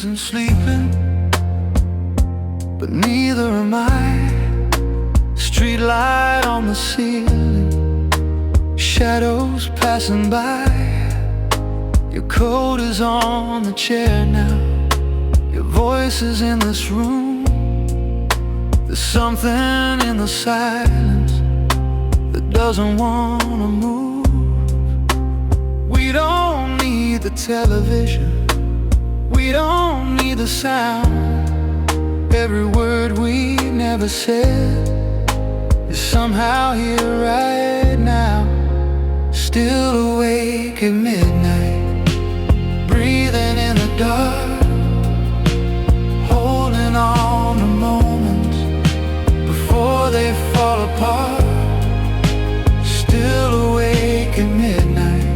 isn't sleeping, but neither am I. Street light on the ceiling, shadows passing by. Your coat is on the chair now, your voice is in this room. There's something in the silence that doesn't wanna move. We don't need the television, we don't need the sound. Every word we never said is somehow here right now. Still awake at midnight, breathing in the dark, holding on to moments before they fall apart. Still awake at midnight,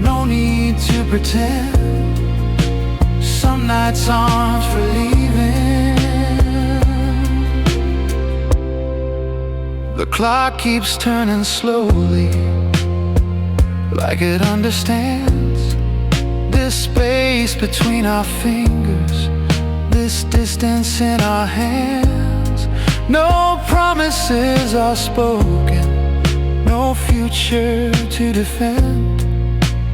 no need to pretend. Some nights aren't for leaving. The clock keeps turning slowly, like it understands this space between our fingers, this distance in our hands. No promises are spoken, no future to defend,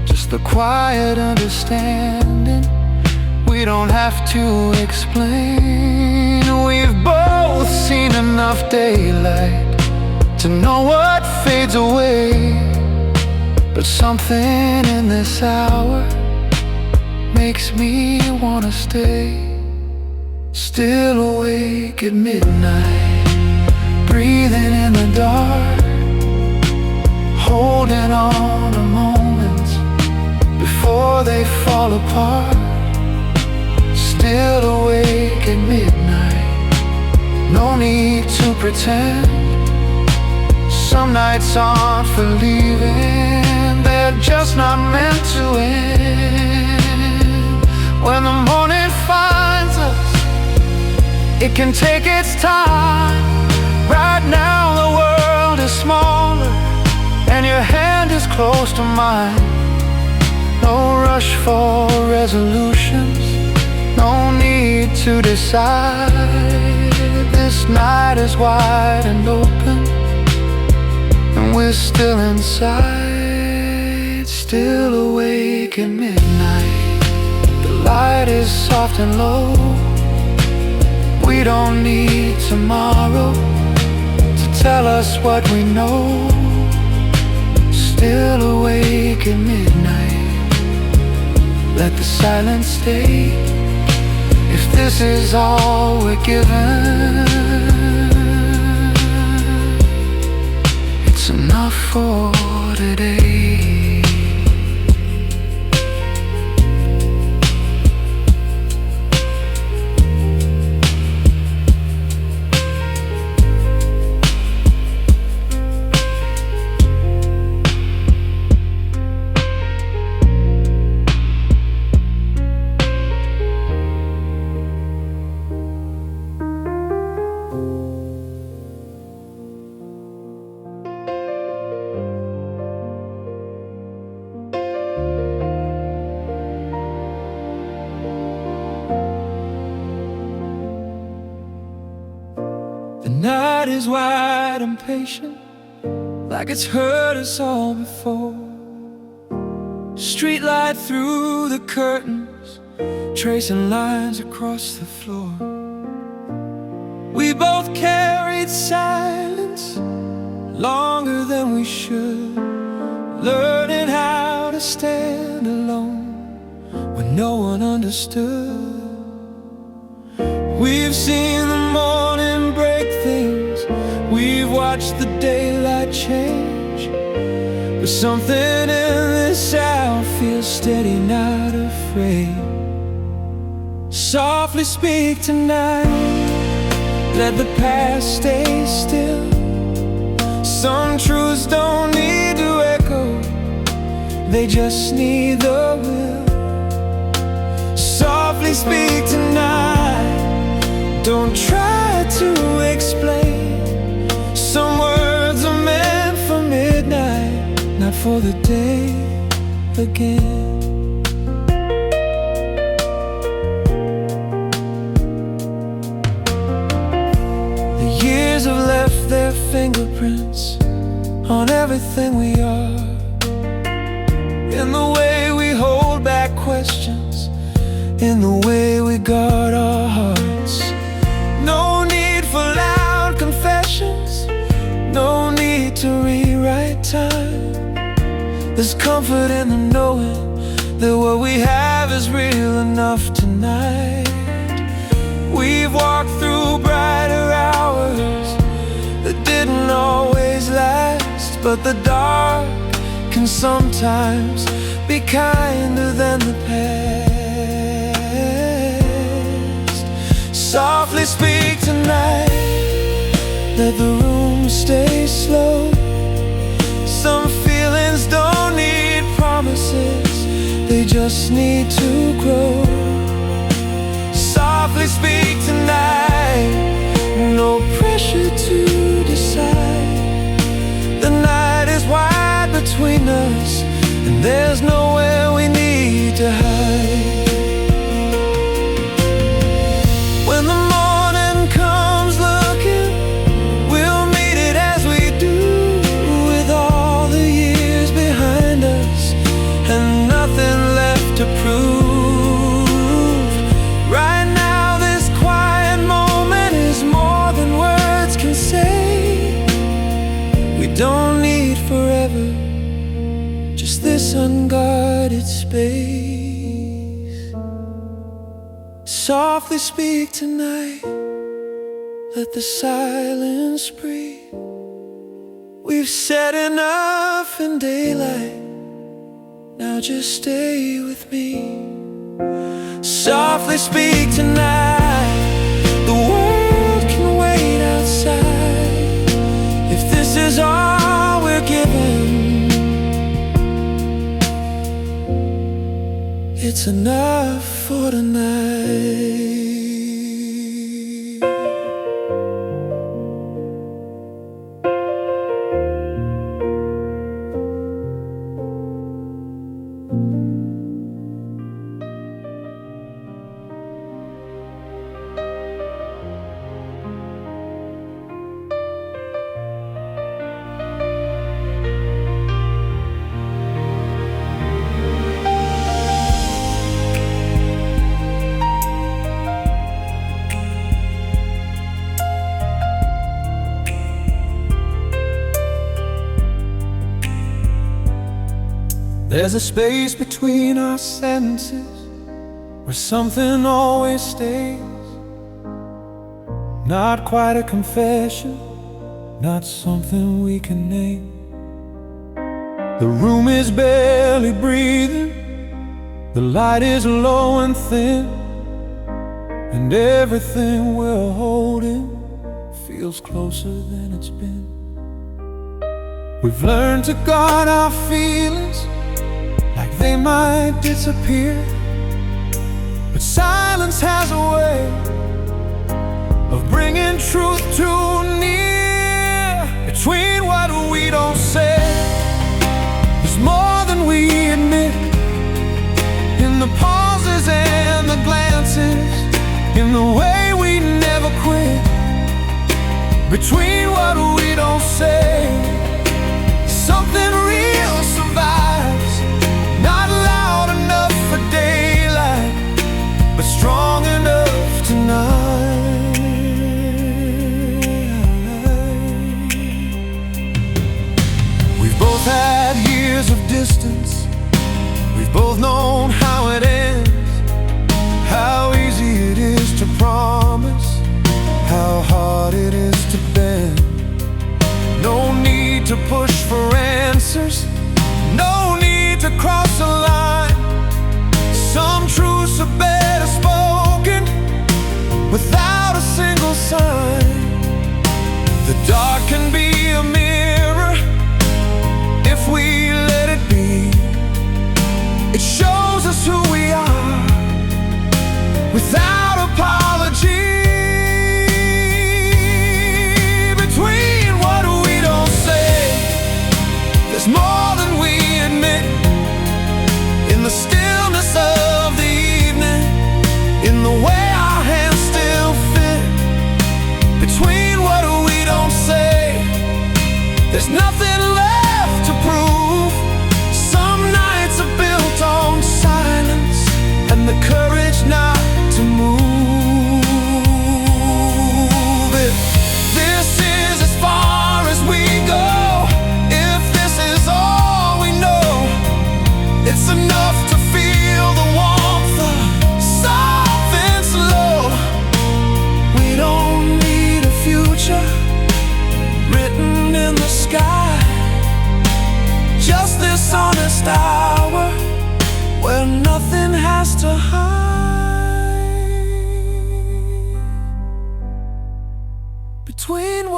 just the quiet understanding we don't have to explain. We've both seen enough daylight to know what fades away, but something in this hour makes me wanna stay. Still awake at midnight, breathing in the dark, holding on to moments before they fall apart. Still awake at midnight, no need to pretend. Some nights aren't for leaving, they're just not meant to end. When the morning finds us, it can take its time. Right now the world is smaller, and your hand is close to mine. No rush for resolutions, no need to decide. This night is wide and open, and we're still inside. Still awake at midnight, the light is soft and low. We don't need tomorrow to tell us what we know. Still awake at midnight, let the silence stay. If this is all we're given, it's enough for today. The night is wide and patient, like it's heard us all before. Streetlight through the curtains, tracing lines across the floor. We both carried silence longer than we should, learning how to stand alone when no one understood. We've seen the morning break things, we've watched the daylight change, but something in this hour feels steady, not afraid. Softly speak tonight, let the past stay still. Some truths don't need to echo, they just need the will. Softly speak tonight, don't try to explain. Some words are meant for midnight, not for the day again. their fingerprints on everything we are, in the way we hold back questions, in the way we guard our hearts. No need for loud confessions, no need to rewrite time. There's comfort in the knowing that what we have is real enough tonight. We've walked through brighter hours that didn't always last, but the dark can sometimes be kinder than the past. Softly speak tonight, let the room stay slow. Some feelings don't need promises, they just need to grow. Softly speak tonight, no pressure to decide. The night is wide between us, and there's nowhere we need to hide. When the morning comes looking, we'll meet it as we do, with all the years behind us and nothing left to prove. Right now this quiet moment is more than words can say. We don't need forever, just this unguarded space. Softly speak tonight, let the silence breathe. We've said enough in daylight, now just stay with me. Softly speak tonight, the world can wait outside. If this is all we're given, it's enough for tonight. There's a space between our sentences where something always stays. Not quite a confession, not something we can name. The room is barely breathing, the light is low and thin, and everything we're holding feels closer than it's been. We've learned to guard our feelings like they might disappear, but silence has a way of bringing truth too near. Between what we don't say, there's more than we admit. In the pauses and the glances, in the way we never quit. Between what we don't say, something real survives. Not loud enough for daylight, but strong enough tonight. We've both had years of distance, we've both known how it ends, how easy it is to promise, how hard it is to bend. No need to push for answers, no need to cross a line. Some truths are better spoken without a single sign. The dark can be a mirror if we let it be. It shows us who we are without apology. Between what we don't say, there's more than we admit. In the stillness of the evening, in the way our hands still fit. Between what we don't say,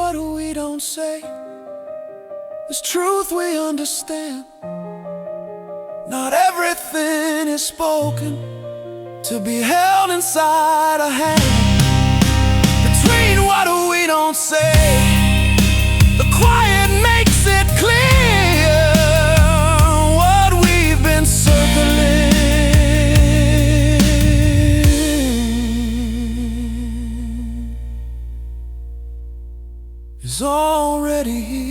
what we don't say. There's truth we understand. Not everything is spoken to be held inside a hand. Between what we don't say, the quiet makes it clear what we've been circling is already here.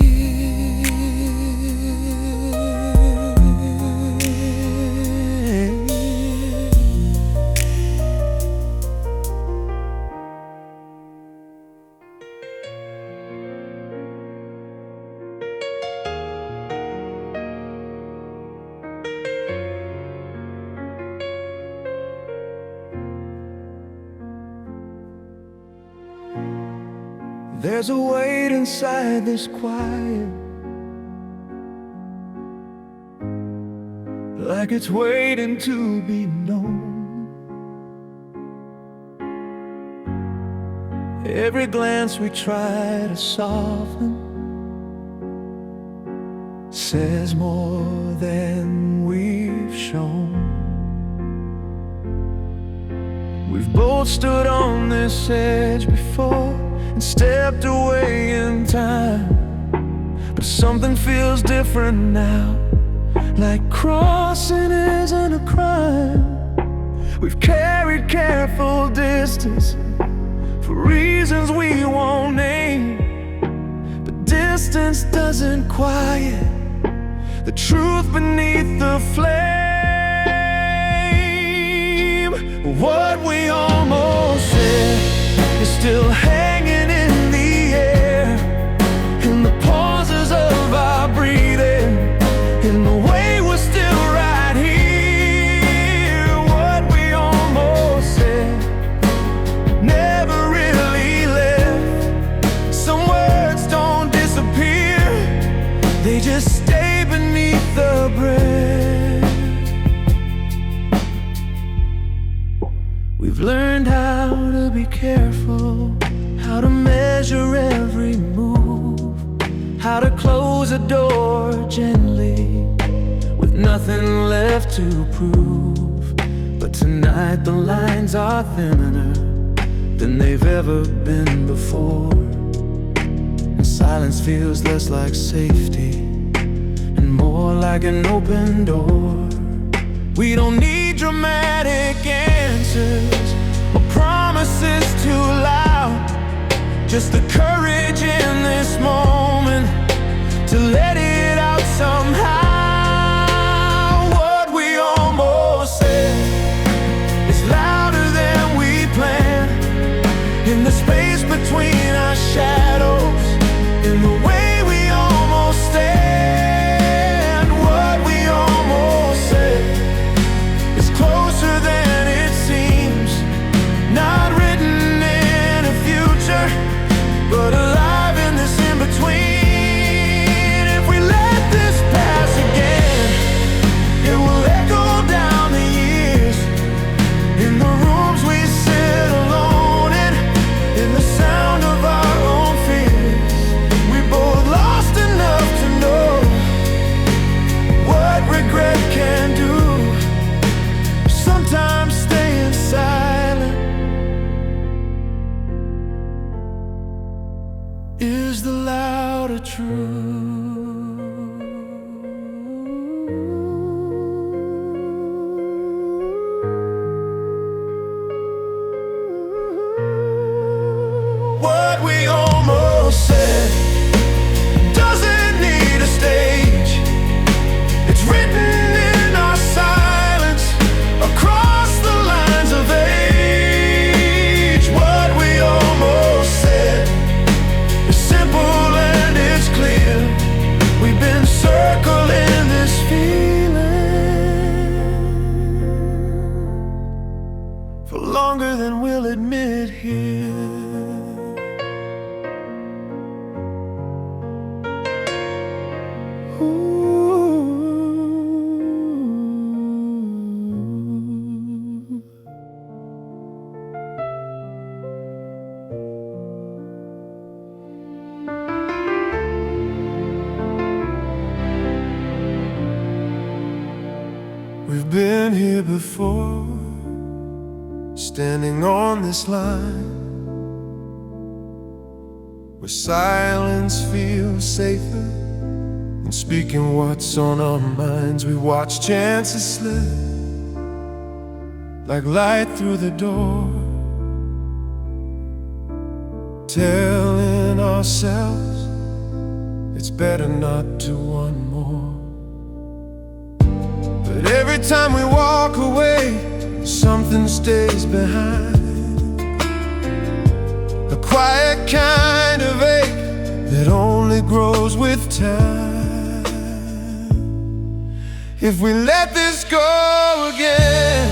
There's a weight inside this quiet, like it's waiting to be known. Every glance we try to soften says more than we've shown. We've both stood on this edge before and stepped away in time, but something feels different now, like crossing isn't a crime. We've carried careful distance for reasons we won't name, but distance doesn't quiet the truth beneath the flame. What we almost said is still hanging in the air, in the pauses of our breathing, in the way we're still right here. What we almost said never really left. Some words don't disappear, they just stay beneath the breath. We've learned how to be careful, how to measure every move, how to close a door gently with nothing left to prove. But tonight the lines are thinner than they've ever been before, and silence feels less like safety and more like an open door. We don't need dramatic answers or promises too loud, just the courage in this moment to let it out somehow. What we almost said is louder than we planned, in the space between our shadows, in the way we almost stand. What we almost said is closer than it seems, not written in a future, but alive in this in-between. If we let this pass again, it will echo down the years, in the rooms we sit alone in the sound of our own fears. We both lost enough to know what regret can do. Sometimes staying silent is the louder truth. What we almost said doesn't need a stage. It's written in our silence, across the lines of age. What we almost said is simple and it's clear. We've been circling this feeling for longer than we'll admit here. here before, standing on this line where silence feels safer than speaking what's on our minds. We watch chances slip like light through the door, telling ourselves it's better not to want more. But every time we walk away, something stays behind, a quiet kind of ache that only grows with time. If we let this go again,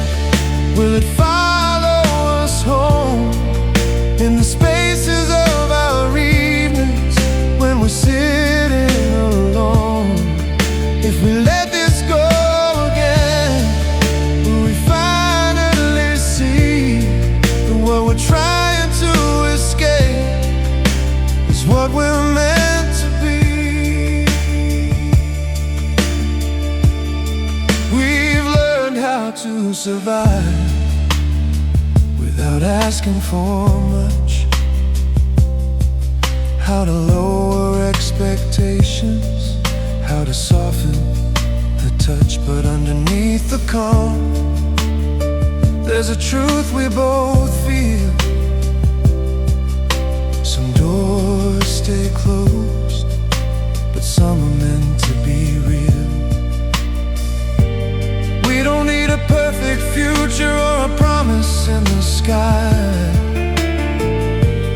will it follow us home in the spaces of our evenings when we're sitting alone? If we let this go again, will we finally see that what we're trying to escape is what we're meant to be? We've learned how to survive without asking for much, how to lower expectations, how to soften the touch. But underneath the calm, there's a truth we both feel. Some doors stay closed, but some are meant to be real. We don't need a perfect future or a promise in the sky,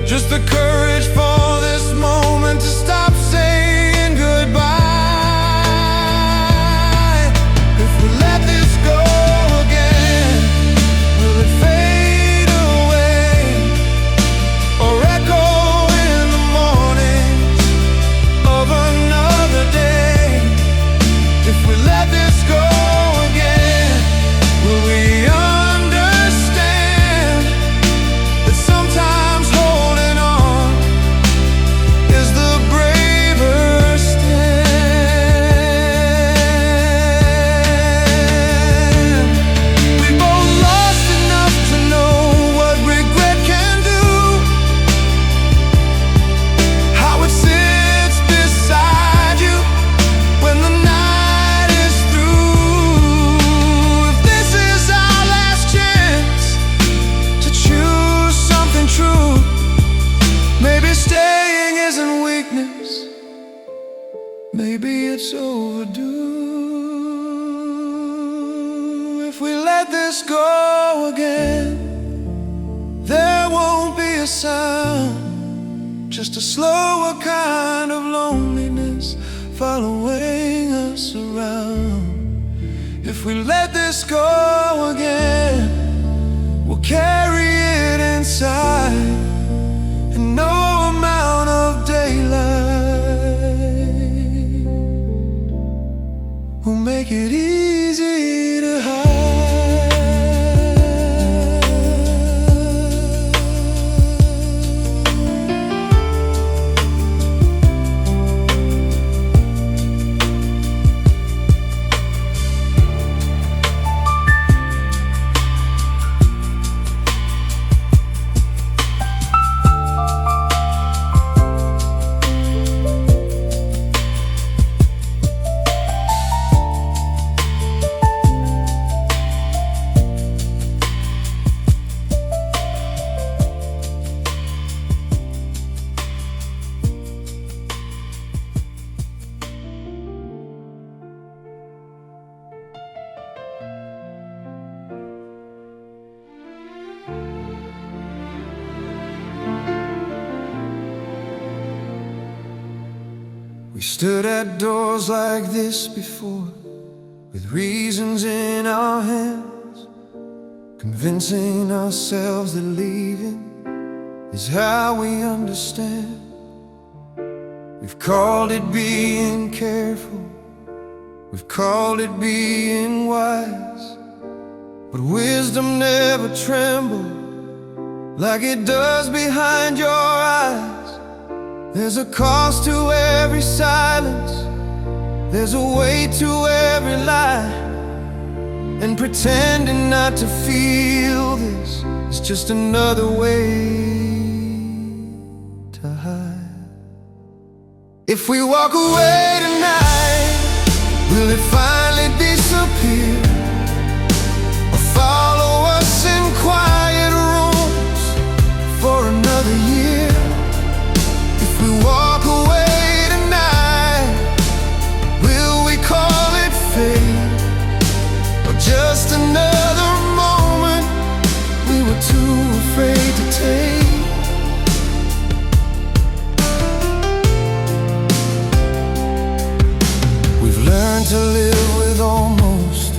just the courage for this moment to stop saying goodbye. If we let this go again, will it fade away or echo in the mornings of another day? If we let this go again, will we understand that sometimes holding on is the braver stand? We both lost enough to know what regret can do, how it sits beside you when the night is through. If this is our last chance to choose something true, maybe staying isn't weakness, maybe it's overdue. If we let this go again, there won't be a sound, just a slower kind of loneliness following us around. If we let this go again, we'll carry it inside, and no amount of daylight will make it easy to hide. We stood at doors like this before, with reasons in our hands, convincing ourselves that leaving is how we understand. We've called it being careful, we've called it being wise, but wisdom never trembles like it does behind your eyes. There's a cost to every silence, there's a weight to every lie. And pretending not to feel this is just another way to hide. If we walk away tonight, will it finally disappear? Or follow us in quiet rooms for another year? If we walk away tonight, will we call it fate? Or just another moment we were too afraid to take? We've learned to live with almost,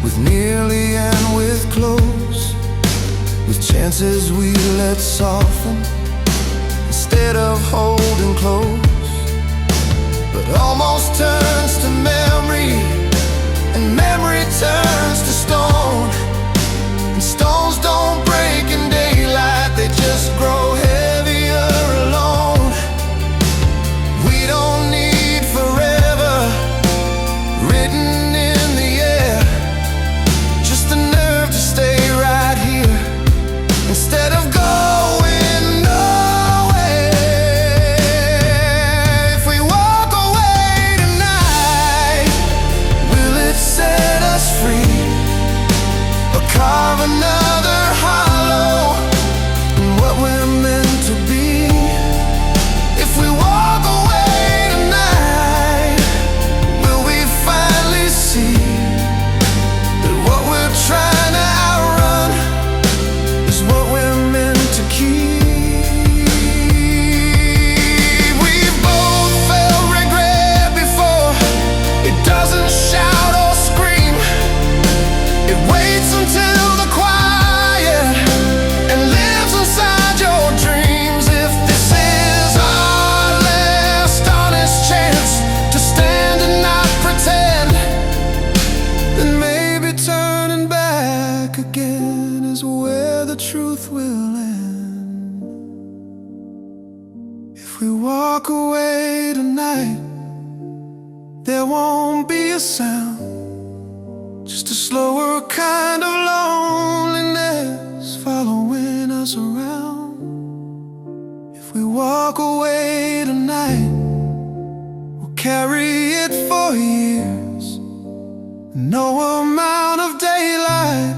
with nearly and with close, with chances we let soften instead of holding close. But almost turns to memory, and memory turns to stone. And stones don't break in daylight, they just grow heavier alone. We don't need forever written in the air, just the nerve to stay right here instead of going nowhere. If we walk away tonight, will it set us free? Or carve another hollow in what we're meant to be? If we walk away tonight, will we finally see that what we're trying to outrun is what we're meant to keep? We've both felt regret before. It doesn't shout or scream, it waits until the quiet and lives inside your dreams. If this is our last honest chance to stand and not pretend, then maybe turning back again is where the truth will end. If we walk away tonight, there won't be a sound, just a slower kind of loneliness following us around. If we walk away tonight, we'll carry it for years. No amount of daylight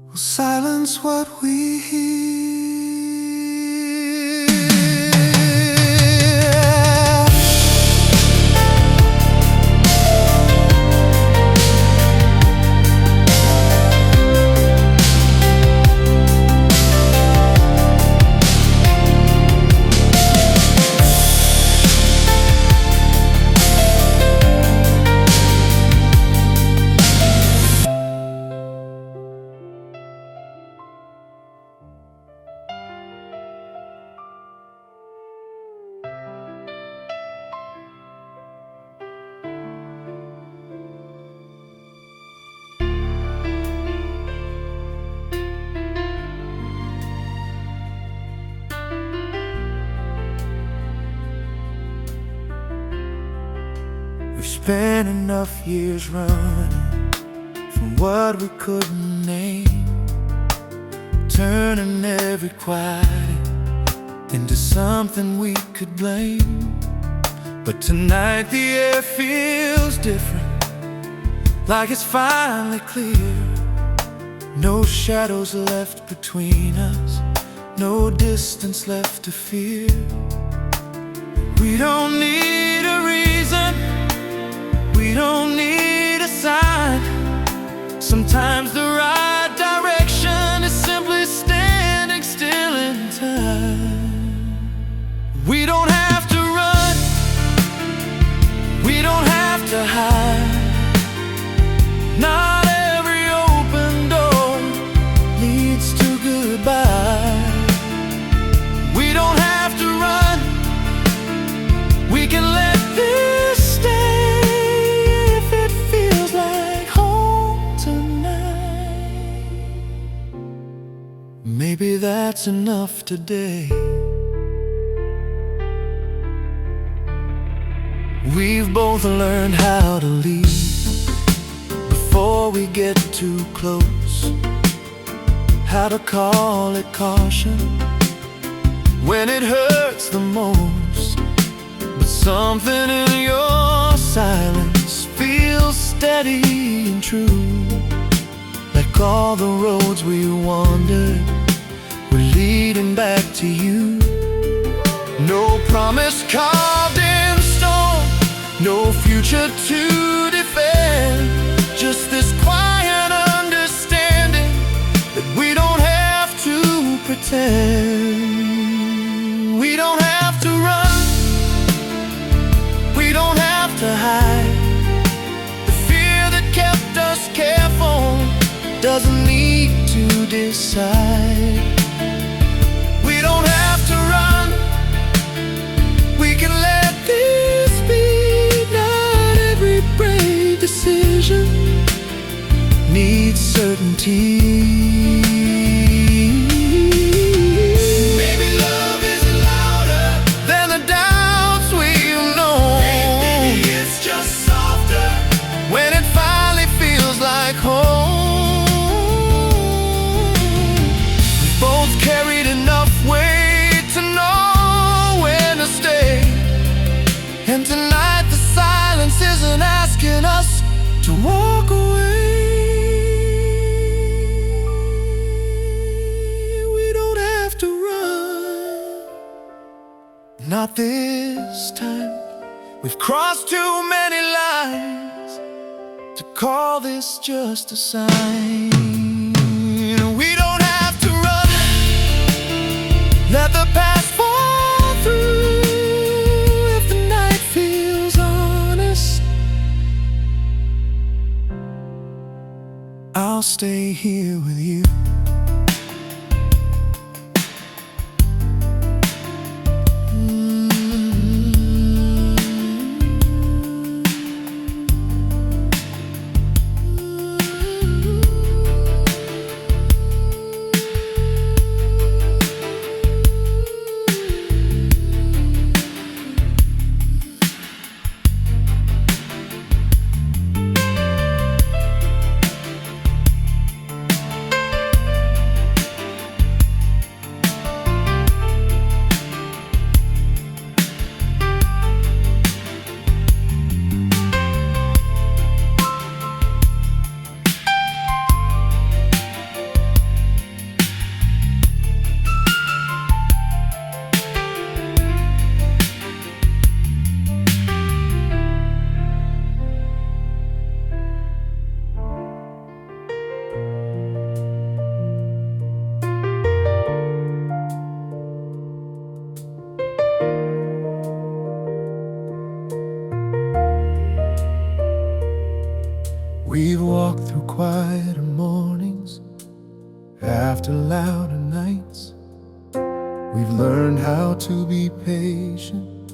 will silence what we hear. We've spent enough years running from what we couldn't name, turning every quiet into something we could blame. But tonight the air feels different, like it's finally clear. No shadows left between us, no distance left to fear. We don't need a reason, we don't need a sign. Sometimes the right direction is simply standing still in time. We don't have to run, we don't have to hide. Not every open door leads to goodbye. We don't have to run, we can let this stay if it feels like home tonight. Maybe that's enough today. We've both learned how to leave before we get too close. How to call it caution when it hurts the most. But something in your silence feels steady and true. Like all the roads we wandered were leading back to you. No promise carved in stone, no future to defend. Just this quiet understanding that we don't have to pretend. We don't have to run, we don't have to hide. The fear that kept us careful doesn't need to decide. We don't have to run, we can let this be. Not every brave decision needs certainty. Maybe love isn't louder than the doubts we've known. Maybe it's just softer when it finally feels like home. We've both carried enough weight to know when to stay. And tonight the silence isn't asking us to walk away. We don't have to run, not this time. We've crossed too many lines to call this just a sign. We don't have to run, let the past fall through. If the night feels honest, I'll stay here with you. We've walked through quieter mornings, after louder nights. We've learned how to be patient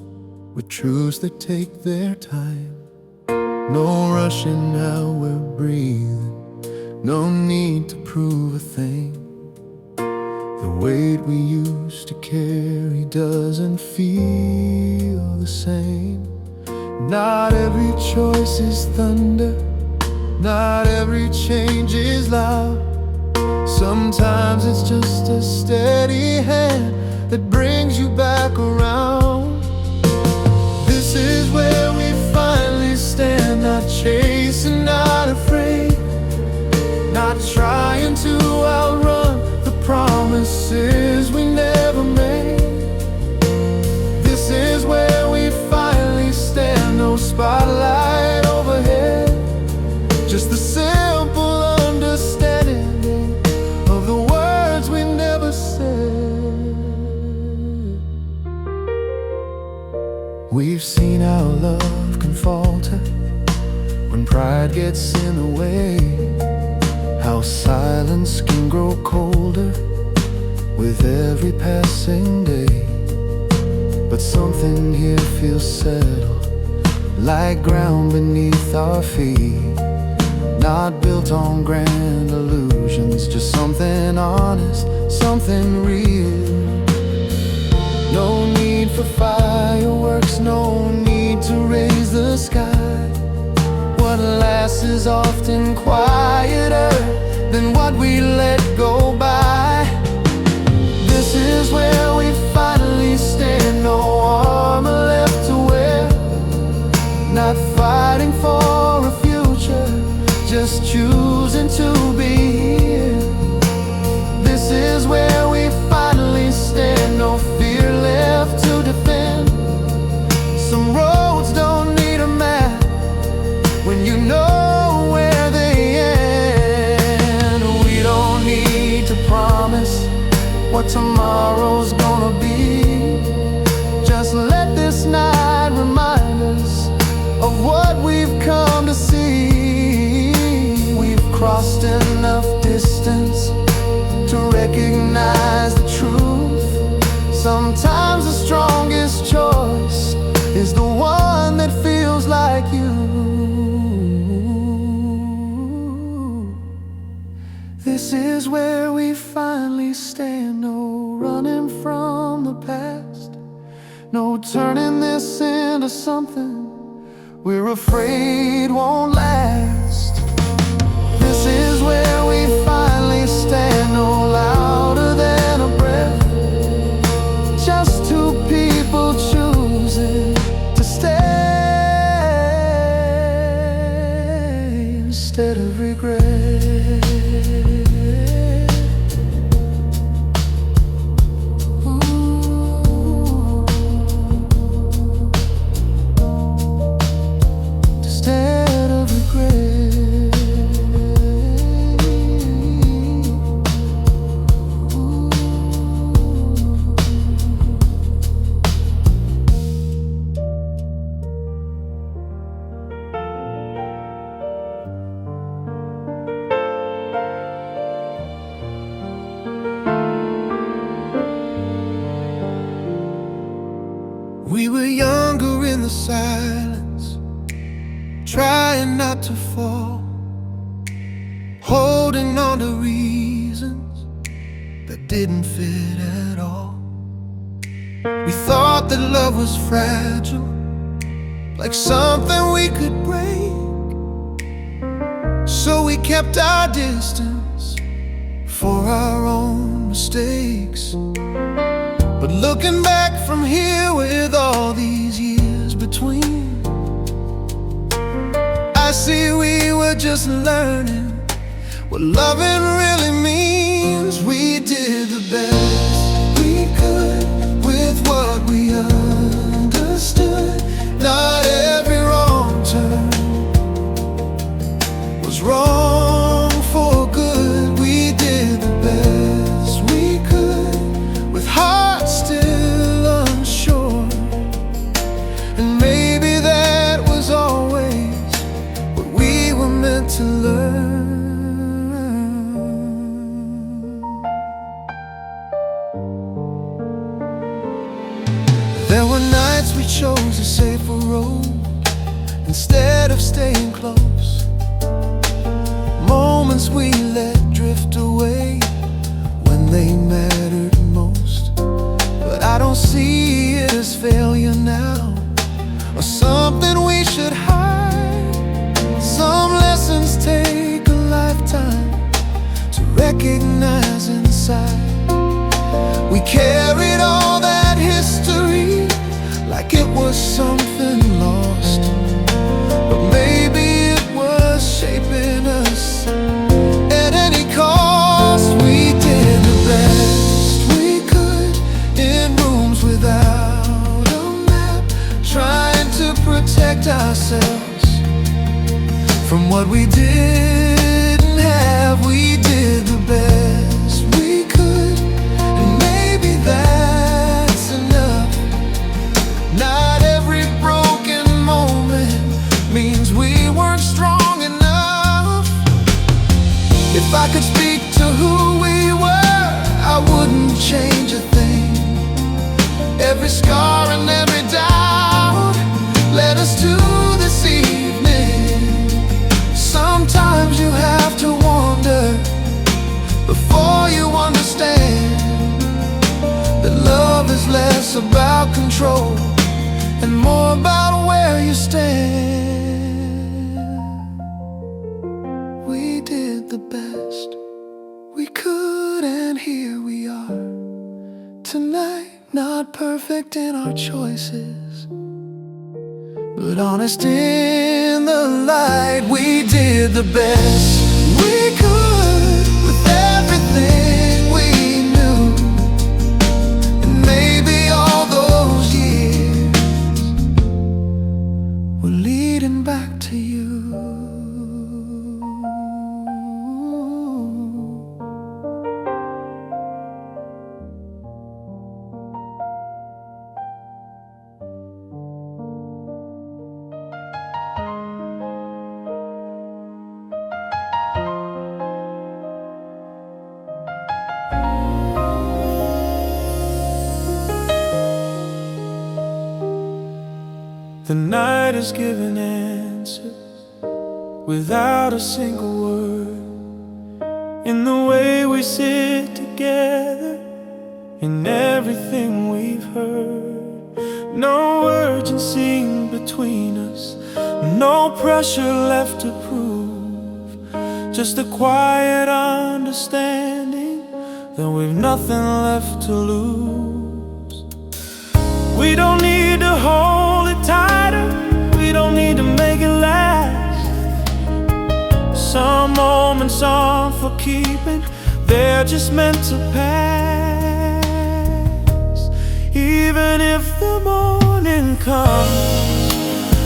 with truths that take their time. No rushing now, we're breathing, no need to prove a thing. The weight we used to carry doesn't feel the same. Not every choice is thunder, not every change is loud. Sometimes it's just a steady hand that brings you back around. This is where we finally stand, not chasing, not afraid, not trying to outrun the promises we never made. This is where we finally stand, no spotlight overhead, just the simple understanding of the words we never said. We've seen how love can falter when pride gets in the way, how silence can grow colder with every passing day. But something here feels settled, like ground beneath our feet. Not built on grand illusions, just something honest, something real. No need for fireworks, no need to raise the sky. What lasts loss is often quieter than what we let go by. This is where we finally stand, no armor left to wear. Not fighting for a future, just choosing to be here. This is where we finally stand, no fear left to defend. Some roads don't need a map when you know where they end. We don't need to promise what tomorrow's gonna be. Just let this night remind us of what we've come to see. We've crossed enough distance to recognize the truth. Sometimes the strongest choice is the one that feels like you. This is where we finally stand, no running from the past, no turning this into something we're afraid won't last. This is where we finally stand, no louder than a breath, just two people choosing to stay instead of regret. We were younger in the silence, trying not to fall, holding on to reasons that didn't fit at all. We thought that love was fragile, like something we could break, so we kept our distance for our own mistakes. But looking back from here with all these years between, I see we were just learning what loving really means. We did the best we could with what we understood. Not every wrong turn was wrong for good. We did the best we could with hearts still unsure, and maybe that was always what we were meant to learn. There were nights we chose a safer road instead of staying close, moments we let drift away when they mattered most. But I don't see it as failure now, or something we should hide. Some lessons take a lifetime to recognize inside. We carried all that history like it was something lost, but maybe it was shaping us at any cost. We did the best we could in rooms without a map, trying to protect ourselves from what we didn't have. We did the best we could, and maybe that's enough. Not every broken moment means we weren't strong enough. If I could speak to who we were, I wouldn't change a thing. Every scar and every doubt led us to this evening. Sometimes you have to wonder before you understand that love is less about control and more about where you stand. best we could, and here we are tonight. Not perfect in our choices, but honest in the light. We did the best we could with everything we knew, and maybe all those years were leading back to you. The night is giving answers without a single word, in the way we sit together, in everything we've heard. No urgency between us, no pressure left to prove, just a quiet understanding that we've nothing left to lose. We don't need to hold it tighter, we don't need to make it last. Some moments aren't for keeping, they're just meant to pass. Even if the morning comes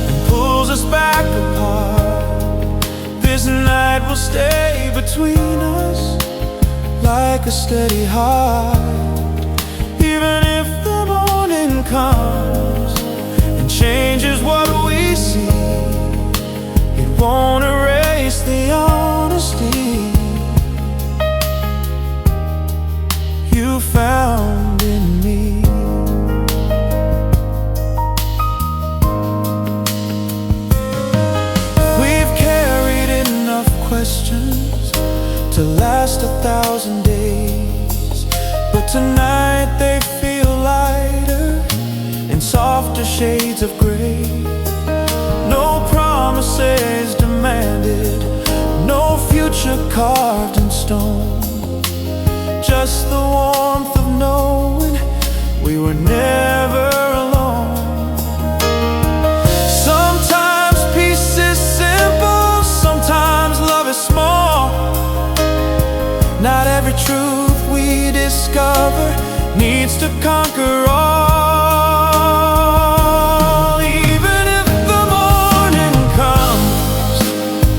and pulls us back apart, this night will stay between us like a steady heart. Even if the morning comes and changes what we see, it won't erase the honesty you found in me. We've carried enough questions to last 1,000 days, but tonight they feel lighter in softer shades of gray. No promises demanded, no future carved in stone, just the warmth of knowing we were never alone. Sometimes peace is simple, sometimes love is small. Not every truth we discover needs to conquer all. Even if the morning comes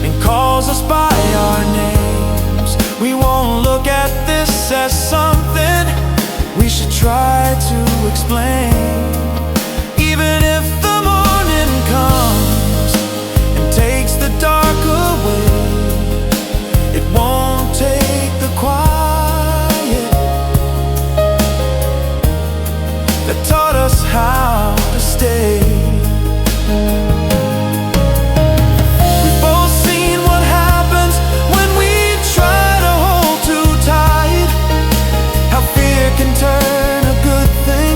and calls us by our names, we won't look at this as something we should try to explain. Even if the morning comes and takes the dark away, it won't take the quiet that taught us how to stay. We've both seen what happens when we try to hold too tight, how fear can turn a good thing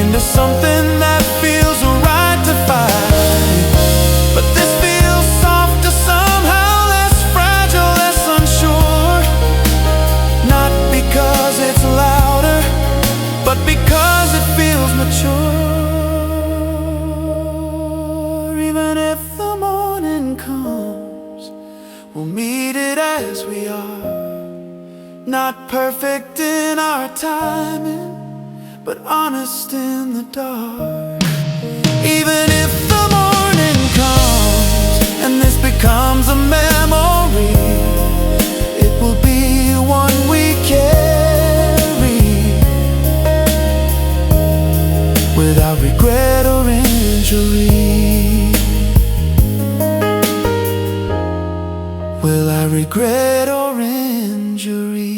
into something that feels right to fight. But this feels softer somehow, less fragile, less unsure. Not because it's louder, but because it feels mature. Even if the morning comes, we'll meet it as we are. Not perfect in our timing, but honest in the dark. Even if the morning comes and this becomes a memory, it will be one we carry without regret or injury. Will I regret or injury?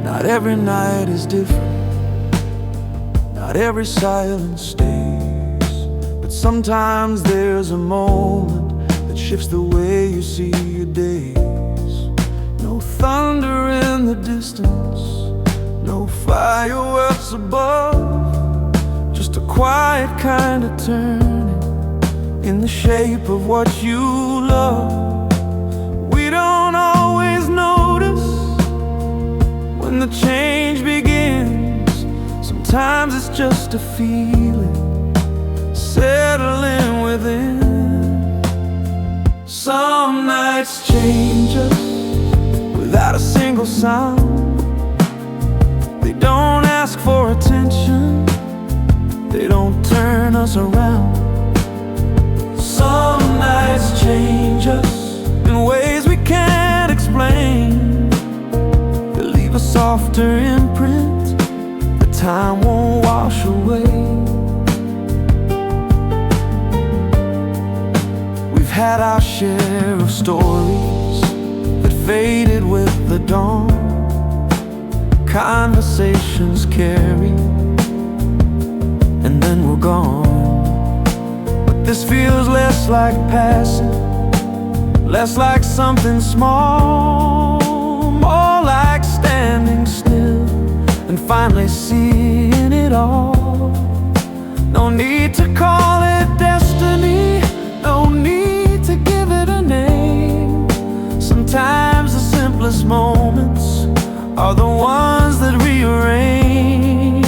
Not every night is different, Not every silence stays, but sometimes there's a moment that shifts the way you see your days. No thunder in the distance, no fireworks above, just a quiet kind of turning in the shape of what you love. We don't always notice when the change begins. Sometimes it's just a feeling settling within. Some nights change us without a single sound. They don't ask for attention, they don't turn us around. Some nights change us in ways we can't explain. They leave a softer imprint that time won't wash away. We've had our share of stories that faded with the dawn. Conversations carry, and then we're gone. But this feels less like passing, less like something small, more like standing still and finally seeing it all. No need to call it destiny, no need to give it a name. Sometimes the simplest moments are the ones that rearrange.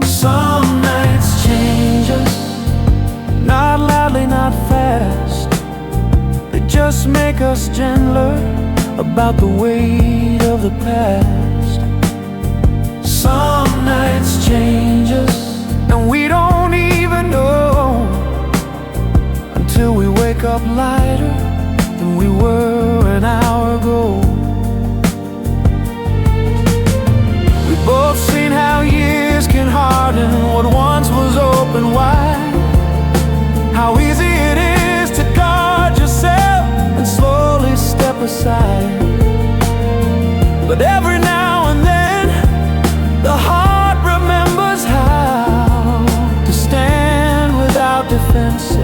Some nights change us, not loudly, not fast. They just make us gentler about the weight of the past. Some nights change us, and we don't even know until we wake up lighter than we were an hour ago. We've both seen how years can harden what once was open wide. How easy it is to guard yourself and slowly step aside. But every now and then the heart remembers how to stand without defenses,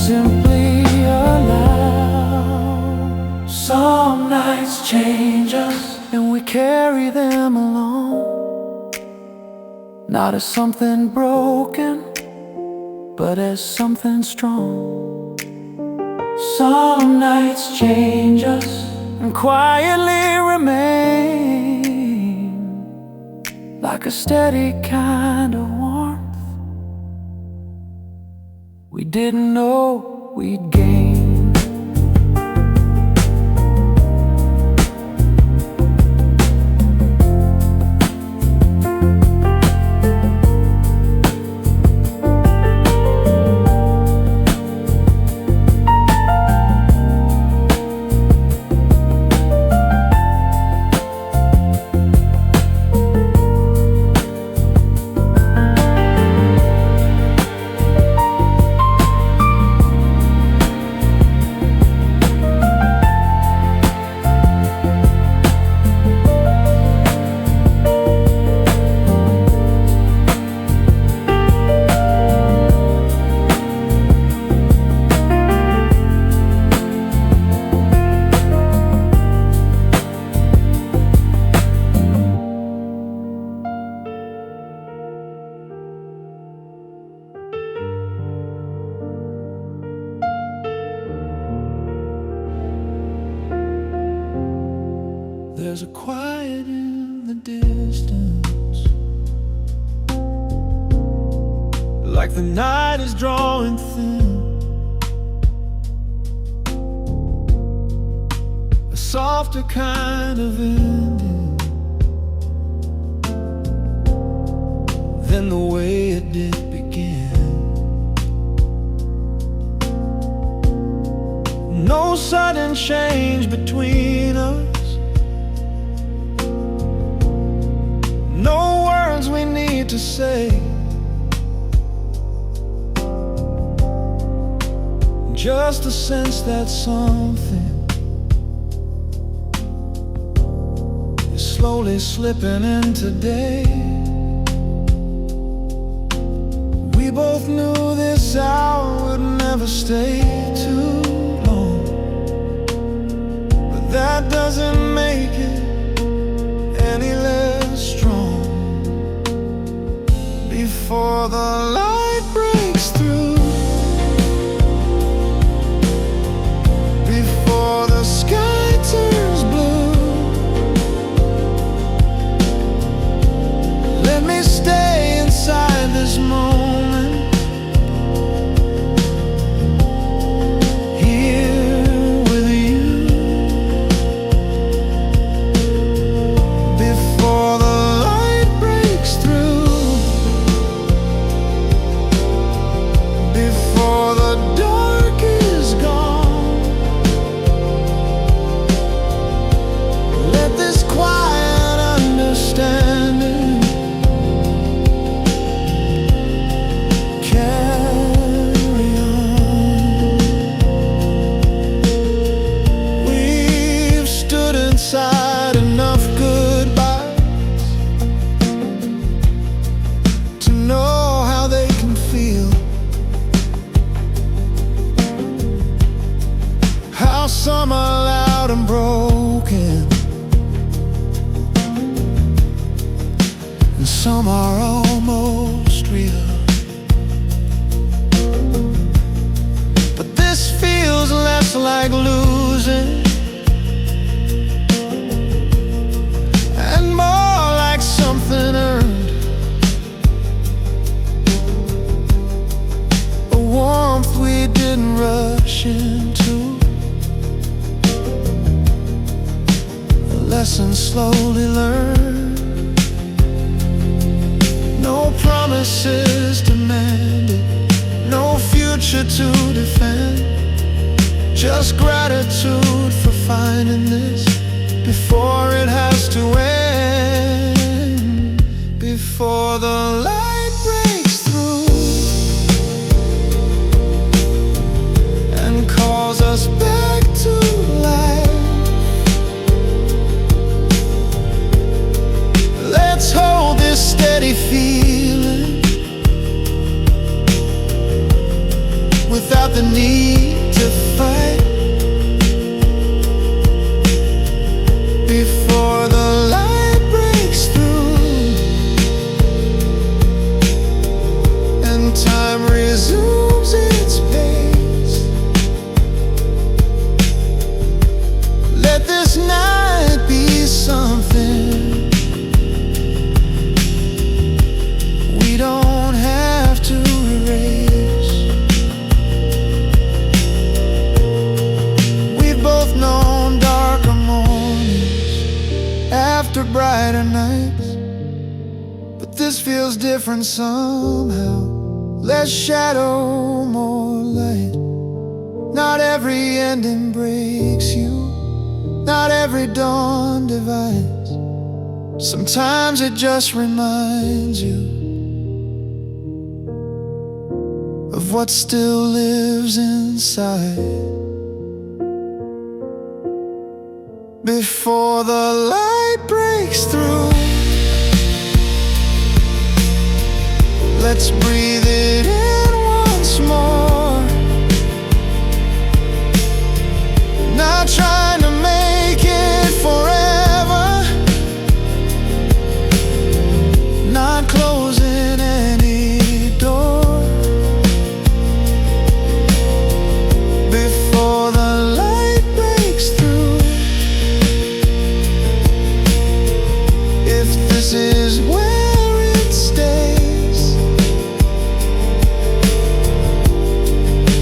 simply allow. Some nights change us, and we carry them along, not as something broken, but as something strong. Some nights change us and quietly remain, like a steady kind of warmth we didn't know we'd gain. There's a quiet in the distance, like the night is drawing thin. A softer kind of ending than the way it did begin. No sudden change between us, no words we need to say, just a sense that something is slowly slipping into day. We both knew this hour would never stay too long, but that doesn't make it any less strong. Before the light breaks through, before the sky turns blue, let me stay inside this moment, here with you. Before the light breaks through, before the dark is gone, let this quiet understanding carry on. We've stood inside enough goodbyes to know how they can feel, how some are loud and broken, and some are almost real. But this feels less like losing and more like something earned, a warmth we didn't rush into, a lesson slowly learned. No promises demanded, no future to defend, just gratitude for finding this before it has to end. Before the light breaks through and calls us back to life, let's hold this steady feeling without the need to fight. Before the light breaks through and time resumes its pace, let this night be something we don't have to erase. We've both known darker mornings after brighter nights, but this feels different somehow. Less shadow, more light. Not every ending breaks you, not every dawn divides. Sometimes it just reminds you of what still lives inside. Before the light breaks through, let's breathe it in once more. Not trying to make it forever, not closing any door. Before the light breaks through, if this is where it stays,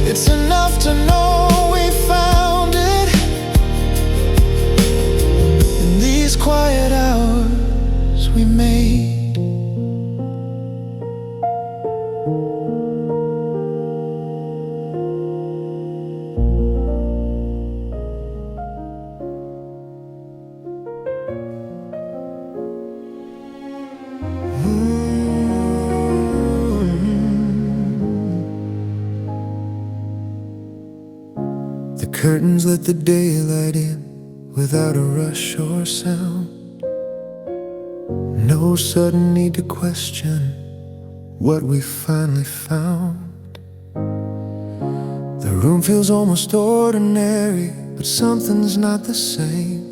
it's enough to know we found it in these quiet hours we made. The curtains let the daylight in without a rush or sound. No sudden need to question what we finally found. The room feels almost ordinary, but something's not the same.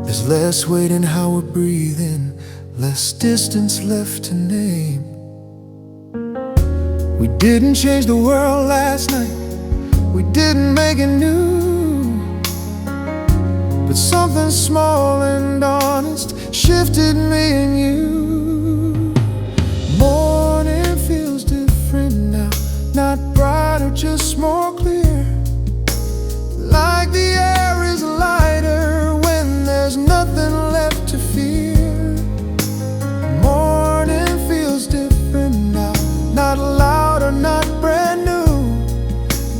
There's less weight in how we're breathing, less distance left to name. We didn't change the world last night, we didn't make it new, but something small and honest shifted me and you. Morning feels different now, not brighter, just more clear. Like the air is lighter when there's nothing left to fear. Morning feels different now, not loud or not brand new,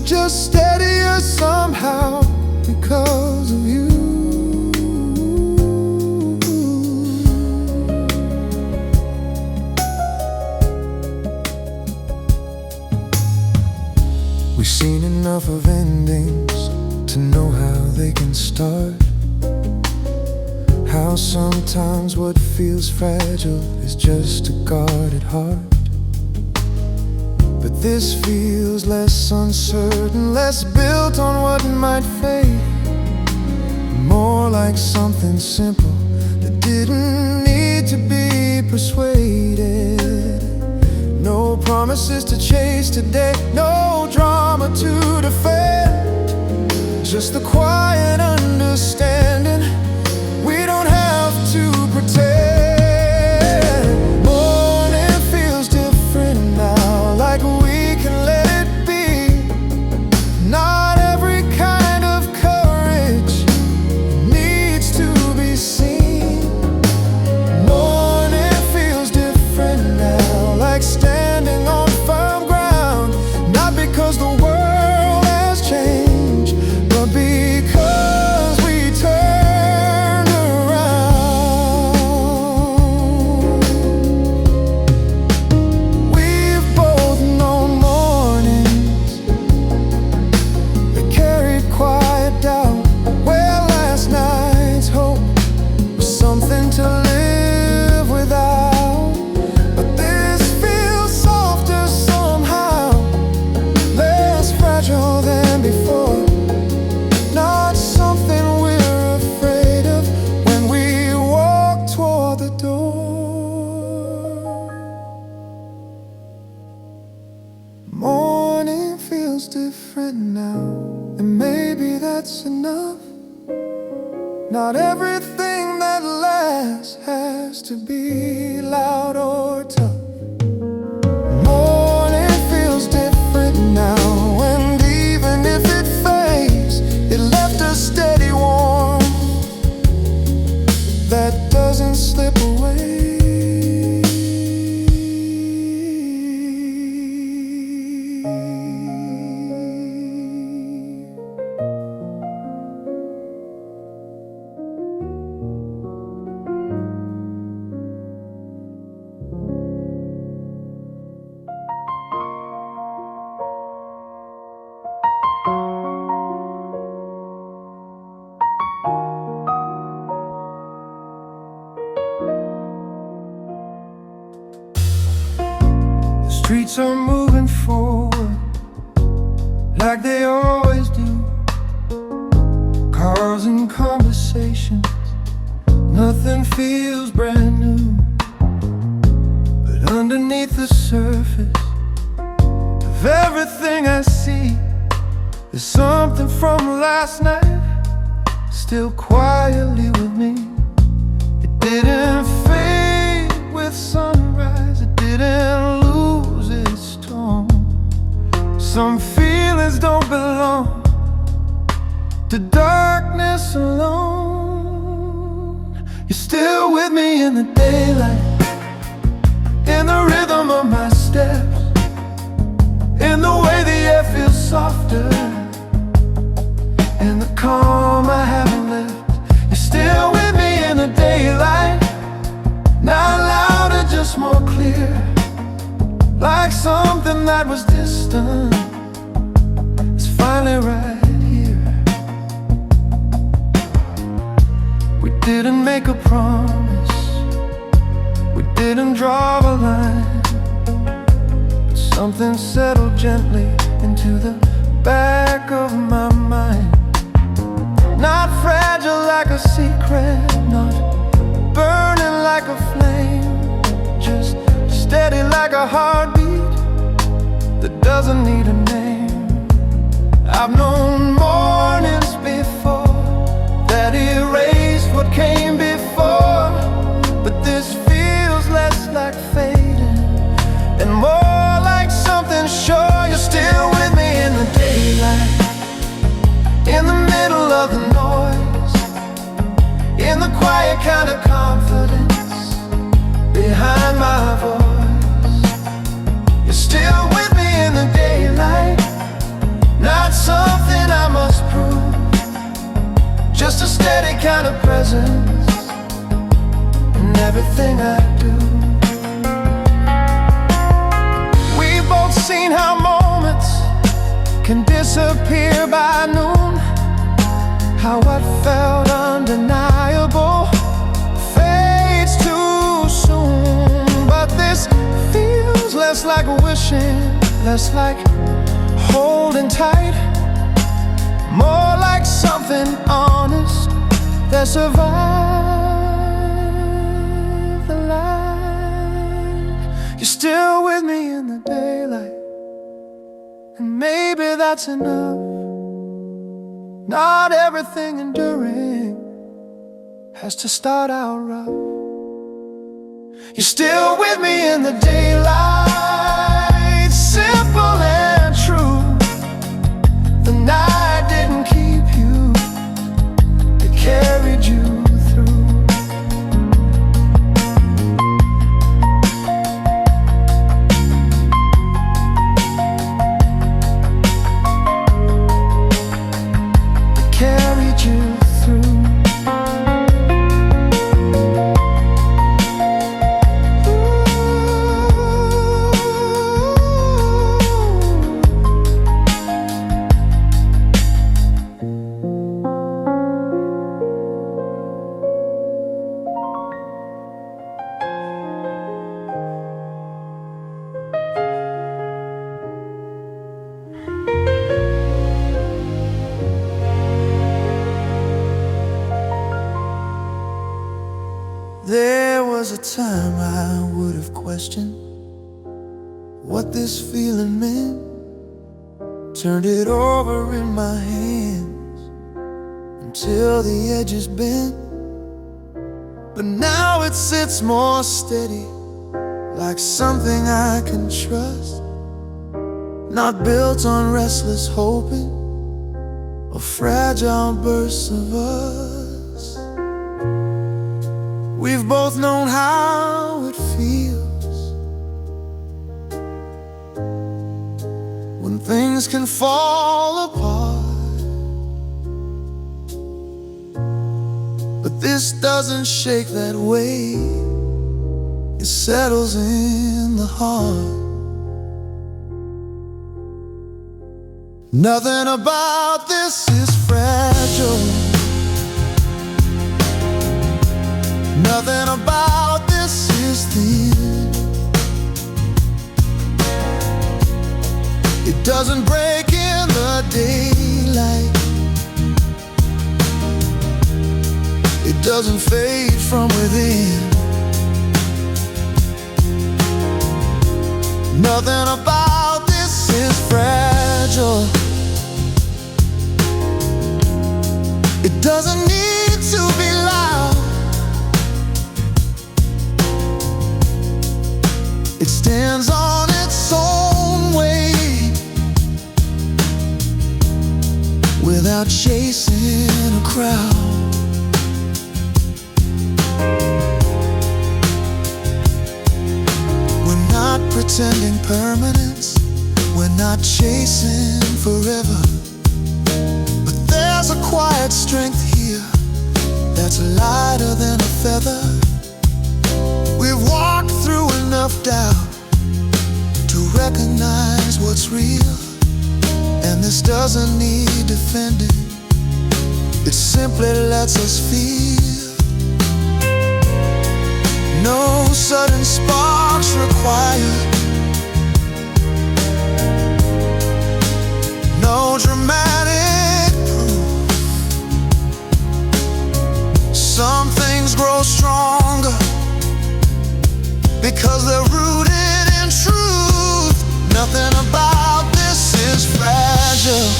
just steadier somehow because of you. We've seen enough of endings to know how they can start. How sometimes what feels fragile is just a guarded heart. But this feels less uncertain, less built on what might fade, more like something simple that didn't need to be persuaded. No promises to chase today, no drama to defend, just the quiet understanding we don't have to pretend. Morning feels different now, like we can let it be. Not every kind of courage needs to be seen. Morning feels different now, like standing on firm ground, not because the world has changed, but because we turned around. We've both known mornings that carried quiet doubt, where last night's hope was something to live without. But this feels softer somehow, less fragile than before, not something we're afraid of when we walk toward the door. Morning feels different now, and maybe that's enough. Not everything that lasts has to be loud or tough. Morning feels different now, and even if it fades, it left a steady warmth that doesn't slip away. Streets are moving forward like they always do. Cars and conversations, nothing feels brand new. But underneath the surface of everything I see, there's something from last night still quietly with me. It didn't fade with sunrise, it didn't lose its tone. Some feelings don't belong to darkness alone. You're still with me in the daylight, in the rhythm of my steps, in the way the air feels softer, in the calm I haven't left. You're still with me in the daylight, not louder, just more clear, like something that was distant. It's finally right here. We didn't make a promise, didn't draw a line, but something settled gently into the back of my mind. Not fragile like a secret, not burning like a flame, just steady like a heartbeat that doesn't need a name. I've known mornings before that erased what came before, but this feels less like fading and more like something sure. You're still with me in the daylight, in the middle of the noise, in the quiet kind of confidence behind my voice. You're still with me in the daylight, not something I must prove, just a steady kind of presence in everything I do. We've both seen how moments can disappear by noon, how what felt undeniable fades too soon. But this feels less like wishing, less like holding tight, more like something honest that survived the light. You're still with me in the daylight, and maybe that's enough. Not everything enduring has to start out rough. You're still with me in the daylight, simple and true. The night didn't keep you, it carried you through. It carried you through. There was a time I would have questioned what this feeling meant, turned it over in my hands until the edges bent. But now it sits more steady, like something I can trust, not built on restless hoping or fragile bursts of us. We've both known how it feels when things can fall apart, but this doesn't shake that way. It settles in the heart. Nothing about this is fragile. Nothing about this is thin. It doesn't break in the daylight. It doesn't fade from within. Nothing about this is fragile. It doesn't need to be loud. It stands on its own way without chasing a crowd. We're not pretending permanence, we're not chasing forever, but there's a quiet strength here that's lighter than a feather. We've walked through enough doubt to recognize what's real, and this doesn't need defending, it simply lets us feel. No sudden sparks required, no dramatic proof. Some things grow stronger because they're rooted in truth. Nothing about this is fragile.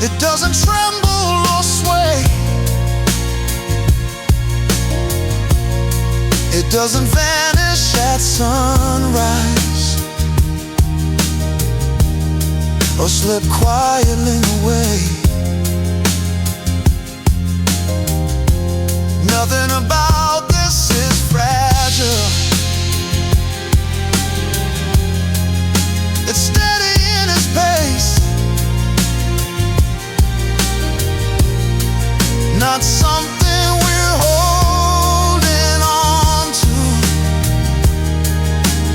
It doesn't tremble or sway. It doesn't vanish at sunrise or slip quietly away. Nothing about this is fragile. It's steady in its pace, not something we're holding on to,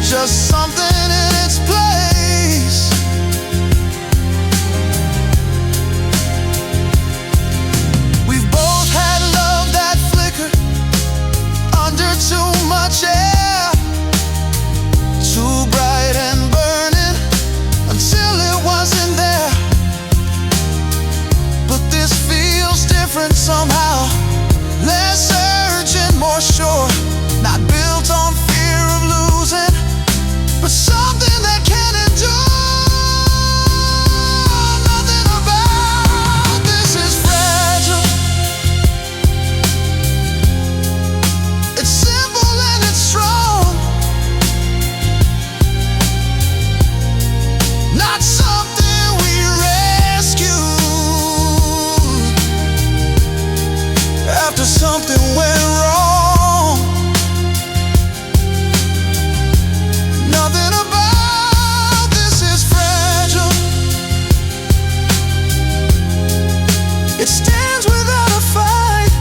just something in its place. We've both had love that flickered under too much air, too bright and burning until it wasn't there. But this feels different somehow, less urgent, more sure, not built on fear of losing, but something that can endure. Nothing about this is fragile. It's simple and it's strong, not something we rescue after something went wrong. Nothing about this is fragile. It stands without a fight,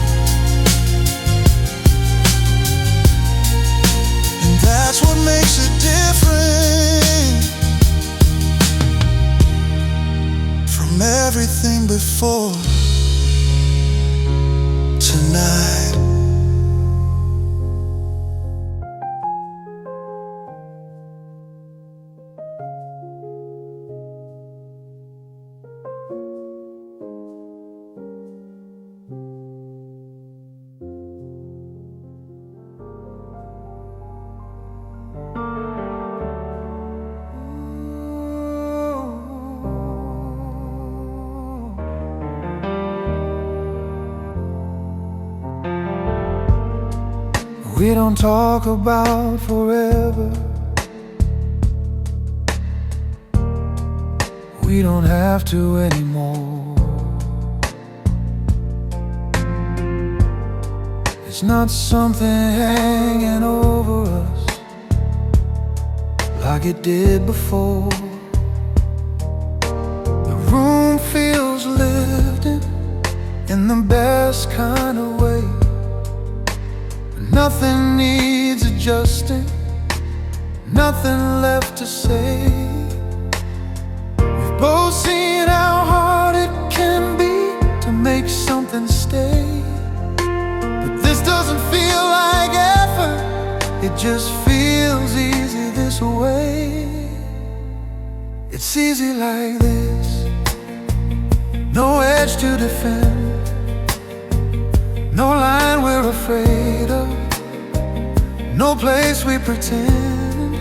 and that's what makes it different from everything before tonight. We don't talk about forever. We don't have to anymore. It's not something hanging over us like it did before. The room feels lifted in the best kind of way. Nothing needs adjusting, nothing left to say. We've both seen how hard it can be to make something stay. But this doesn't feel like effort, it just feels easy this way. It's easy like this, no edge to defend, no line we're afraid of, no place we pretend.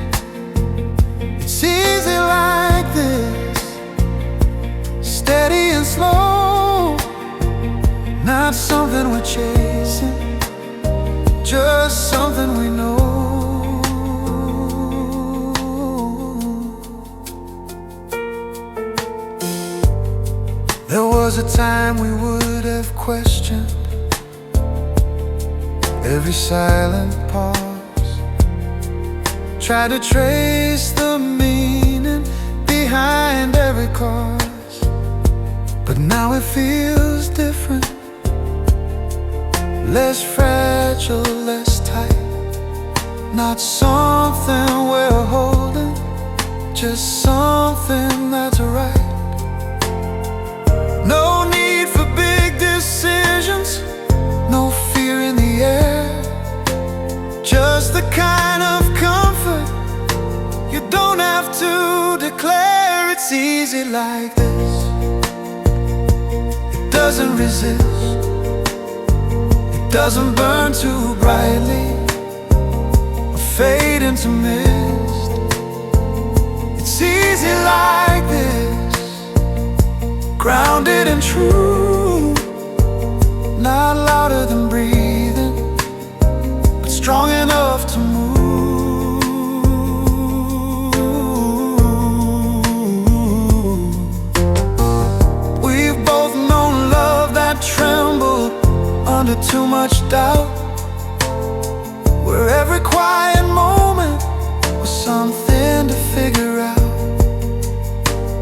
It's easy like this, steady and slow, not something we're chasing, just something we know. There was a time we would have questioned every silent pause, try to trace the meaning behind every cause. But now it feels different, less fragile, less tight, not something we're holding, just something that's right. No need for big decisions, no fear kind of comfort you don't have to declare. It's easy like this. It doesn't resist, it doesn't burn too brightly or fade into mist. It's easy like this, grounded and true, not louder than breathing, but strong enough to move. We've both known love that trembled under too much doubt, where every quiet moment was something to figure out.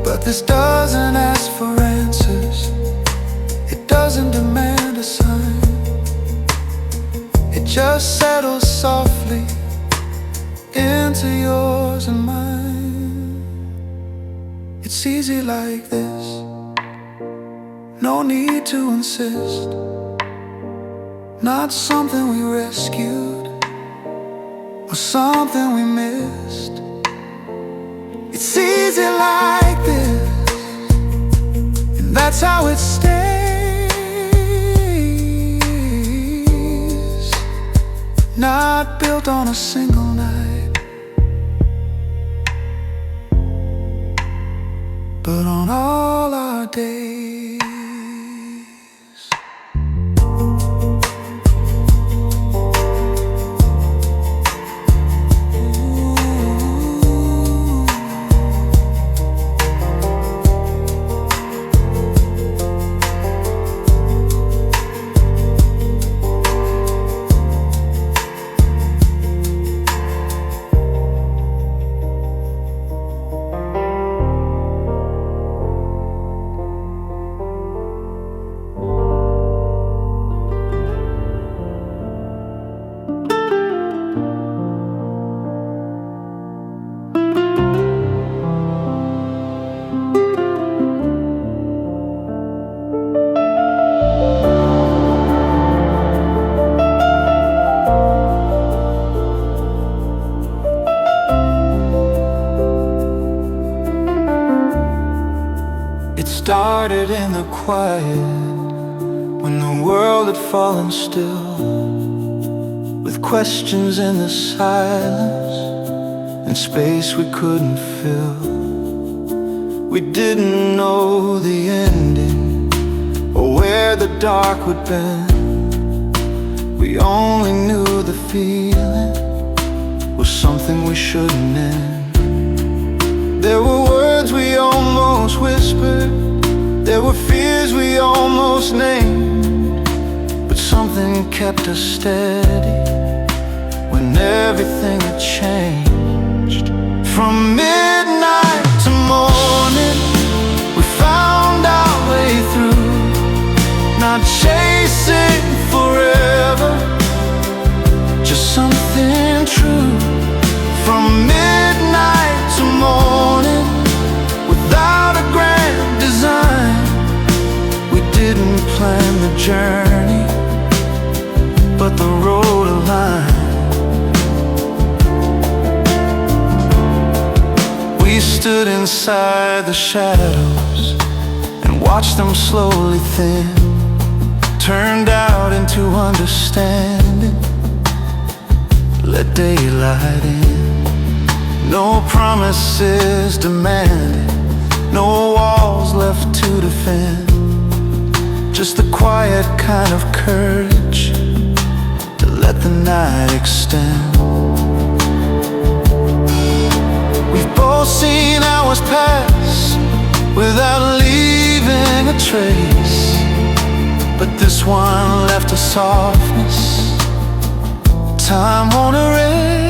But this doesn't ask for answers, it doesn't demand a sign. It just settles softly into yours and mine. It's easy like this, no need to insist, not something we rescued or something we missed. It's easy like this, and that's how it stays. Not built on a single night, but on all our days. Started in the quiet, when the world had fallen still, with questions in the silence and space we couldn't fill. We didn't know the ending or where the dark would bend. We only knew the feeling was something we shouldn't end. There were words we almost whispered, there were fears we almost named, but something kept us steady when everything had changed. From midnight to morning, we found our way through, not chasing forever, just something true. From midnight to morning, without a grand design, we didn't plan the journey, but the road aligned. We stood inside the shadows and watched them slowly thin, turned out into understanding, let daylight in. No promises demanded, no walls left to defend, just the quiet kind of courage to let the night extend. We've both seen hours pass without leaving a trace, but this one left a softness time won't erase.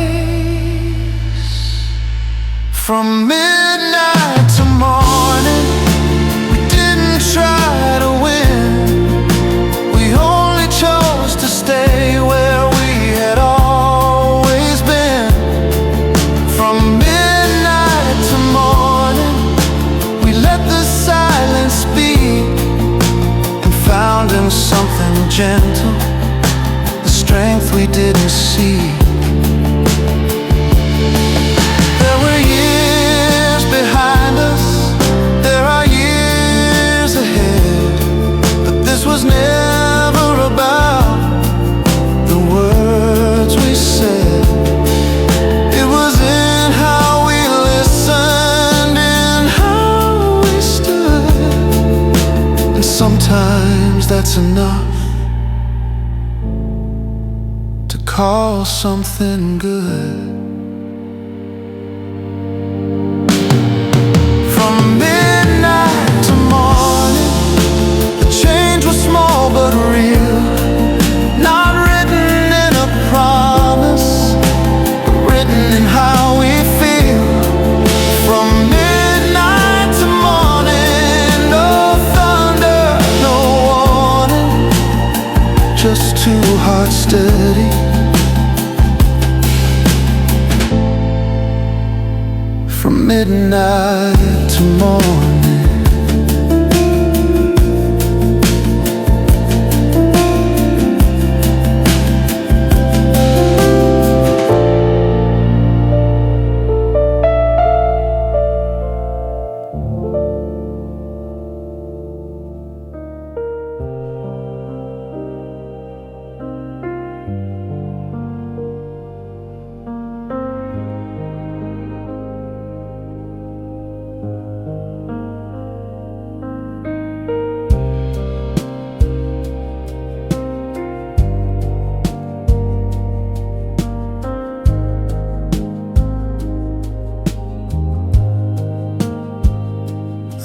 From midnight to morning, we didn't try to win, we only chose to stay where we had always been. From midnight to morning, we let the silence speak, and found in something gentle the strength we didn't see. it's enough to call something good. From midnight to morning, the change was small but real. Not written in a promise, but written in how we feel. From midnight to morning, no thunder, no warning, just two hearts steady. From midnight to morning.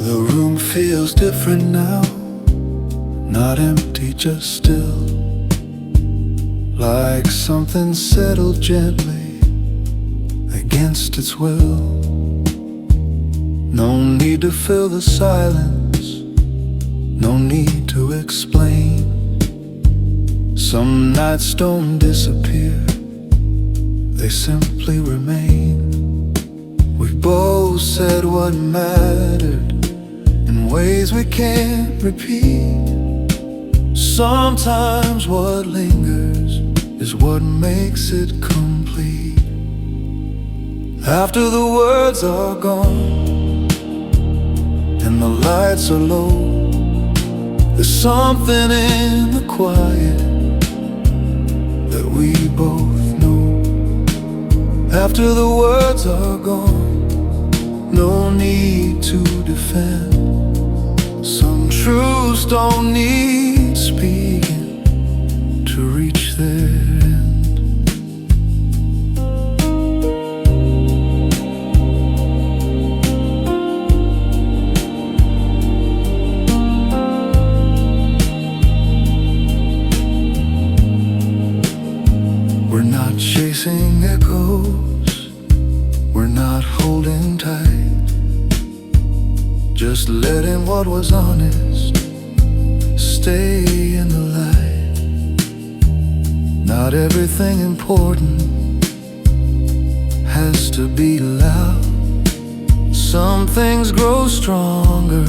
The room feels different now, not empty, just still. Like something settled gently against its will. No need to fill the silence, no need to explain. Some nights don't disappear, they simply remain. We've both said what mattered in ways we can't repeat. Sometimes what lingers is what makes it complete. After the words are gone and the lights are low, there's something in the quiet that we both know. After the words are gone, no need to defend. Some truths don't need speaking to reach their end. We're not chasing echoes, we're not holding tight, just letting what was honest stay in the light. Not everything important has to be loud. Some things grow stronger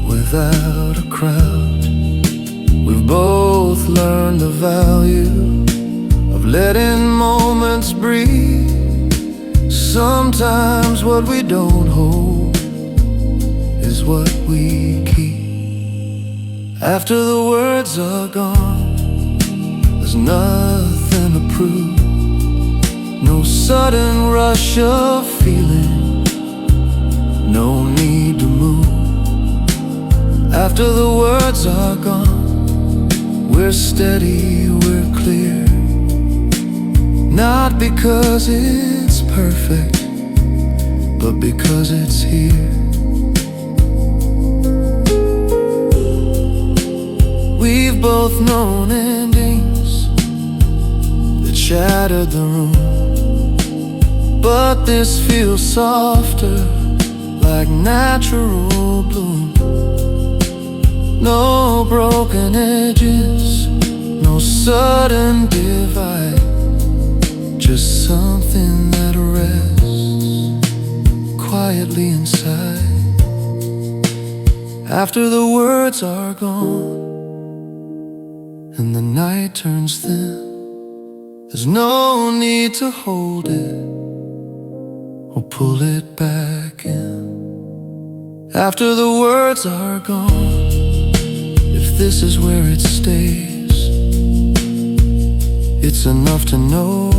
without a crowd. We've both learned the value of letting moments breathe. Sometimes what we don't hold is what we keep. After the words are gone, there's nothing to prove. No sudden rush of feeling, no need to move. After the words are gone, we're steady, we're clear. Not because it's perfect, but because it's here. We've both known endings that shattered the room, but this feels softer, like natural bloom. No broken edges, no sudden divide, just something that rests quietly inside. After the words are gone and the night turns thin, there's no need to hold it or pull it back in. After the words are gone, if this is where it stays, it's enough to know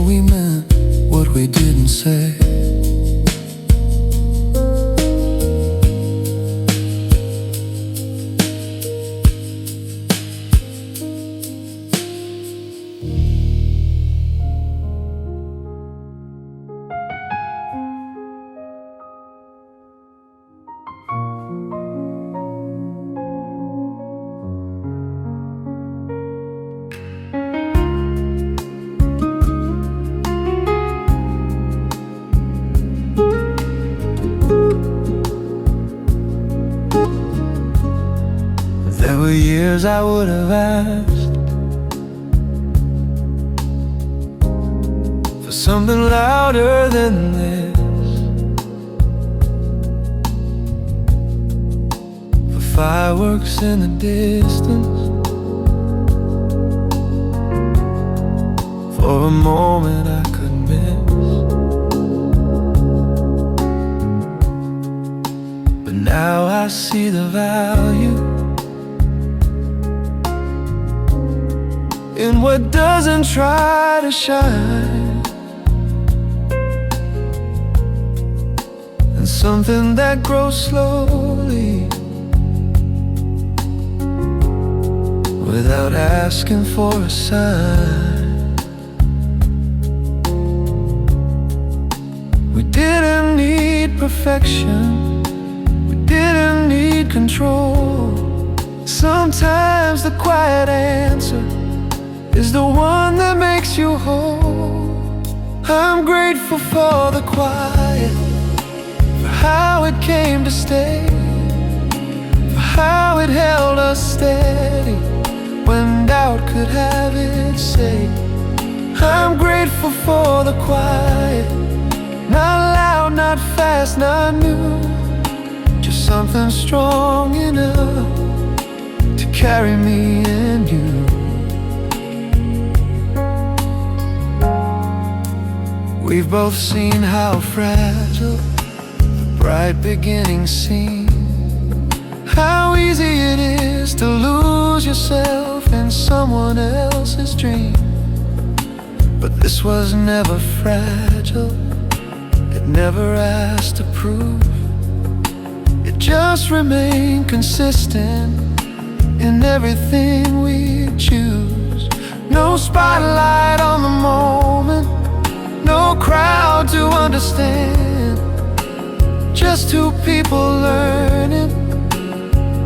we meant what we didn't say. favors I would have asked, for something louder than this, for fireworks in the distance, for a moment I could miss. But now I see the value in what doesn't try to shine, and something that grows slowly without asking for a sign. We didn't need perfection, we didn't need control. Sometimes the quiet answer is the one that makes you whole. I'm grateful for the quiet, for how it came to stay, for how it held us steady when doubt could have its say. I'm grateful for the quiet, not loud, not fast, not new, just something strong enough to carry me and you. We've both seen how fragile the bright beginnings seem, how easy it is to lose yourself in someone else's dream. But this was never fragile, it never asked to prove, it just remained consistent in everything we choose. No spotlight on the moment, no crowd to understand, just two people learning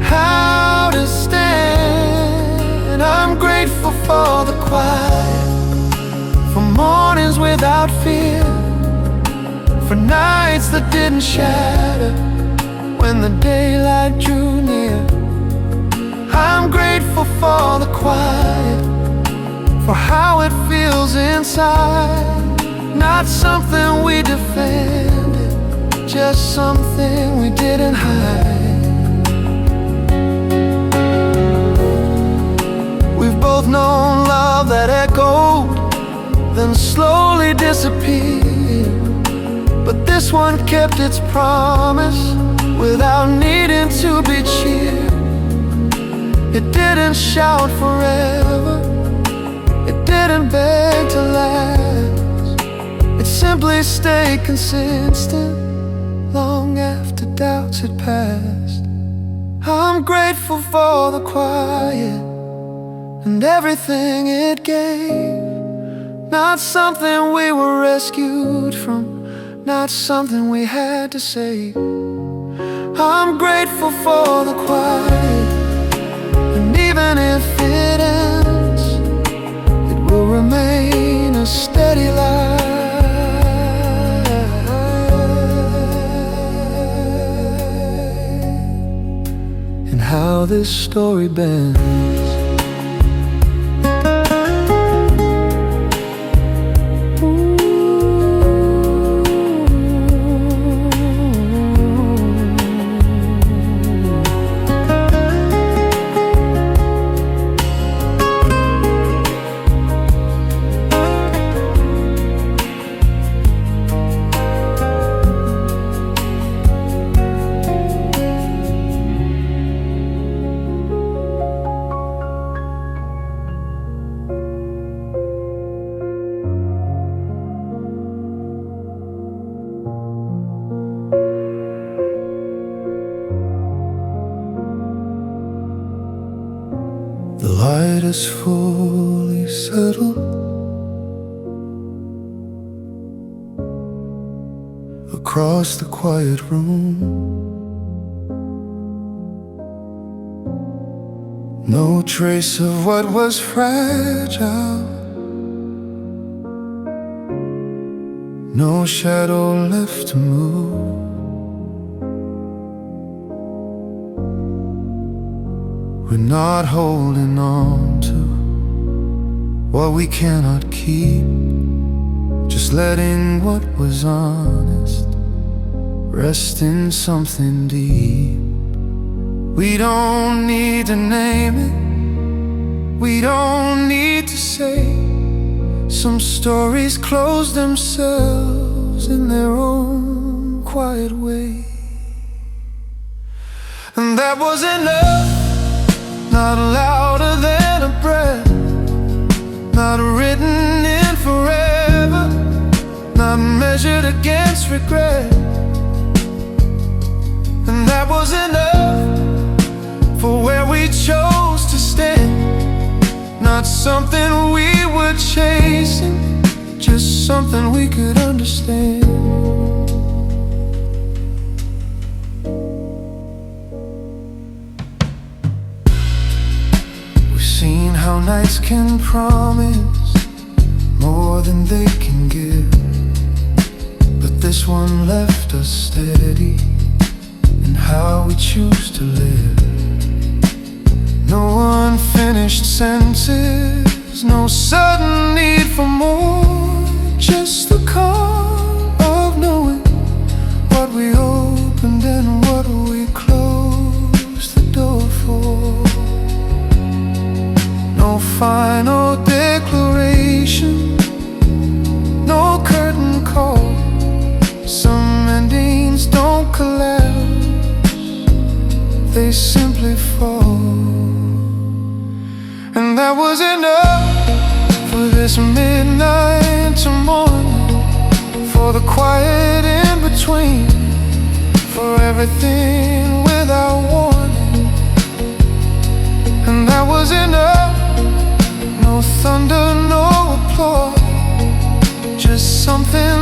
how to stand. I'm grateful for the quiet, for mornings without fear, for nights that didn't shatter when the daylight drew near. I'm grateful for the quiet, for how it feels inside, not something we defended, just something we didn't hide. We've both known love that echoed, then slowly disappeared, but this one kept its promise without needing to be cheered. It didn't shout forever, it didn't beg to last, it simply stayed consistent long after doubts had passed. I'm grateful for the quiet and everything it gave, not something we were rescued from, not something we had to save. I'm grateful for the quiet, and even if it ends, it will remain a steady light in how this story bends. The light is fully settled across the quiet room. No trace of what was fragile, no shadow left to move. We're not holding on to what we cannot keep, just letting what was honest rest in something deep. We don't need to name it, we don't need to say. Some stories close themselves in their own quiet way. And that was enough, not louder than a breath, not written in forever, not measured against regret. And that was enough for where we chose to stand. Not something we were chasing, just something we could understand. We've seen how nights can promise more than they can give, but this one left us steady in how we choose to live. No unfinished sentences, no sudden need for more, just the calm of knowing what we opened and what we closed the door for. No final declaration, no curtain call. Some endings don't collapse, they simply fall. And that was enough for this midnight to morning, for the quiet in between, for everything without warning. And that was enough, no thunder, no applause, just something